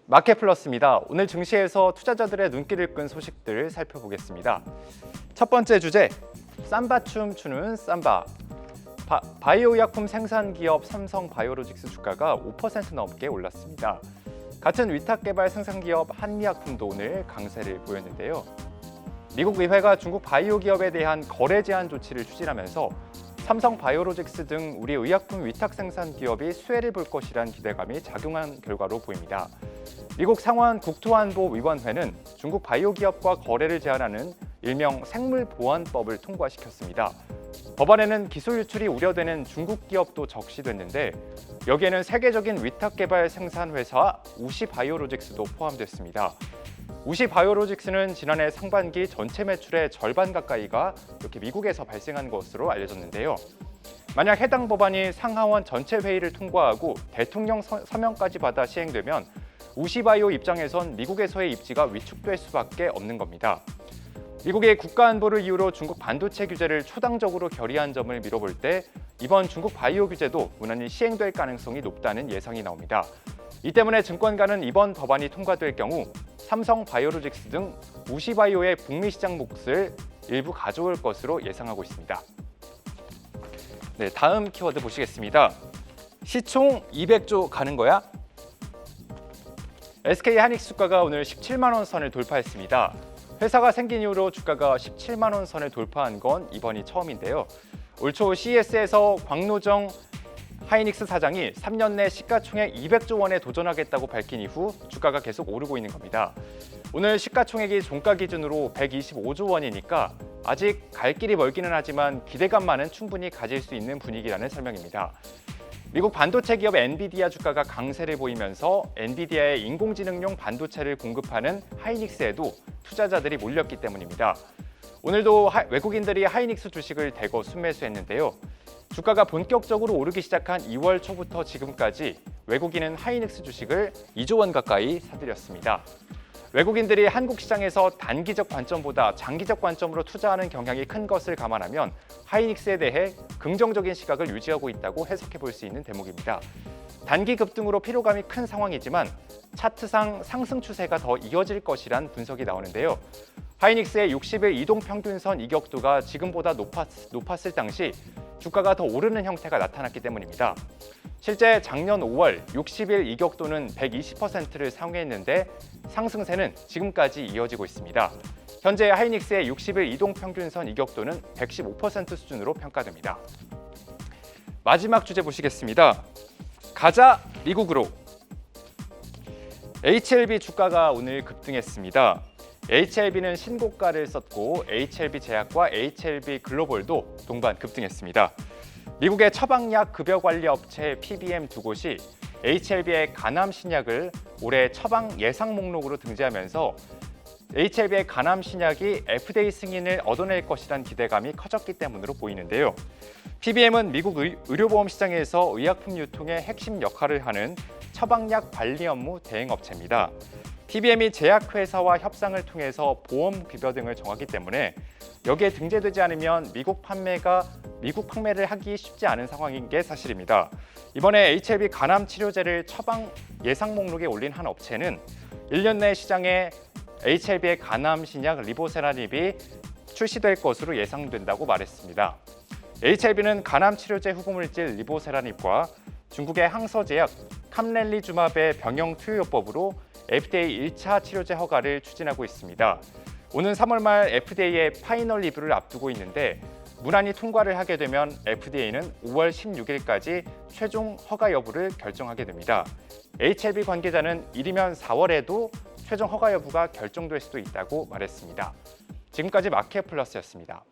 마켓플러스입니다. 오늘 증시에서 투자자들의 눈길을 끈 소식들을 살펴보겠습니다. 첫 번째 주제, 삼바춤 추는 삼바. 바이오 의약품 생산 기업 삼성 바이오로직스 주가가 5% 넘게 올랐습니다. 같은 위탁 개발 생산 기업 한미약품도 오늘 강세를 보였는데요. 미국 의회가 중국 바이오 기업에 대한 거래 제한 조치를 추진하면서 삼성 바이오로직스 등 우리 의약품 위탁 생산 기업이 수혜를 볼 것이란 기대감이 작용한 결과로 보입니다. 미국 상원 국토안보위원회는 중국 바이오 기업과 거래를 제한하는 일명 생물보안법을 통과시켰습니다. 법안에는 기술 유출이 우려되는 중국 기업도 적시됐는데 여기에는 세계적인 위탁 개발 생산 회사 우시바이오로직스도 포함됐습니다. 우시바이오로직스는 지난해 상반기 전체 매출의 절반 가까이가 이렇게 미국에서 발생한 것으로 알려졌는데요. 만약 해당 법안이 상하원 전체 회의를 통과하고 대통령 서명까지 받아 시행되면 우시바이오 입장에선 미국에서의 입지가 위축될 수밖에 없는 겁니다. 미국의 국가안보를 이유로 중국 반도체 규제를 초당적으로 결의한 점을 미뤄볼 때 이번 중국 바이오 규제도 무난히 시행될 가능성이 높다는 예상이 나옵니다. 이 때문에 증권가는 이번 법안이 통과될 경우 삼성 바이오로직스 등 우시바이오의 북미 시장 몫을 일부 가져올 것으로 예상하고 있습니다. 네, 다음 키워드 보시겠습니다. 시총 200조 가는 거야? SK 하이닉스 주가가 오늘 17만 원 선을 돌파했습니다. 회사가 생긴 이후로 주가가 17만 원 선을 돌파한 건 이번이 처음인데요. 올 초 CES에서 광노정 하이닉스 사장이 3년 내 시가총액 200조 원에 도전하겠다고 밝힌 이후 주가가 계속 오르고 있는 겁니다. 오늘 시가총액이 종가 기준으로 125조 원이니까 아직 갈 길이 멀기는 하지만 기대감만은 충분히 가질 수 있는 분위기라는 설명입니다. 미국 반도체 기업 엔비디아 주가가 강세를 보이면서 엔비디아의 인공지능용 반도체를 공급하는 하이닉스에도 투자자들이 몰렸기 때문입니다. 오늘도 외국인들이 하이닉스 주식을 대거 순매수했는데요. 주가가 본격적으로 오르기 시작한 2월 초부터 지금까지 외국인은 하이닉스 주식을 2조 원 가까이 사들였습니다. 외국인들이 한국 시장에서 단기적 관점보다 장기적 관점으로 투자하는 경향이 큰 것을 감안하면 하이닉스에 대해 긍정적인 시각을 유지하고 있다고 해석해 볼 수 있는 대목입니다. 단기 급등으로 피로감이 큰 상황이지만 차트상 상승 추세가 더 이어질 것이란 분석이 나오는데요. 하이닉스의 60일 이동평균선 이격도가 지금보다 높았을 당시 주가가 더 오르는 형태가 나타났기 때문입니다. 실제 작년 5월 60일 이격도는 120%를 상회했는데 상승세는 지금까지 이어지고 있습니다. 현재 하이닉스의 60일 이동평균선 이격도는 115% 수준으로 평가됩니다. 마지막 주제 보시겠습니다. 가자 미국으로. HLB 주가가 오늘 급등했습니다. HLB는 신고가를 썼고 HLB제약과 HLB글로벌도 동반 급등했습니다. 미국의 처방약 급여관리 업체 PBM 두 곳이 HLB의 간암 신약을 올해 처방 예상 목록으로 등재하면서 HLB의 간암 신약이 FDA 승인을 얻어낼 것이란 기대감이 커졌기 때문으로 보이는데요. PBM은 미국 의료보험 시장에서 의약품 유통의 핵심 역할을 하는 처방약 관리 업무 대행업체입니다. PBM이 제약회사와 협상을 통해서 보험 급여 등을 정하기 때문에 여기에 등재되지 않으면 미국 판매를 하기 쉽지 않은 상황인 게 사실입니다. 이번에 HLB 간암 치료제를 처방 예상 목록에 올린 한 업체는 1년 내 시장에 HLB의 간암 신약 리보세라닙이 출시될 것으로 예상된다고 말했습니다. HLB는 간암 치료제 후보물질 리보세라닙과 중국의 항서제약 캄렐리주맙의 병용 투여요법으로 FDA 1차 치료제 허가를 추진하고 있습니다. 오는 3월 말 FDA의 파이널 리뷰를 앞두고 있는데 무난히 통과를 하게 되면 FDA는 5월 16일까지 최종 허가 여부를 결정하게 됩니다. HLB 관계자는 이르면 4월에도 최종 허가 여부가 결정될 수도 있다고 말했습니다. 지금까지 마켓플러스였습니다.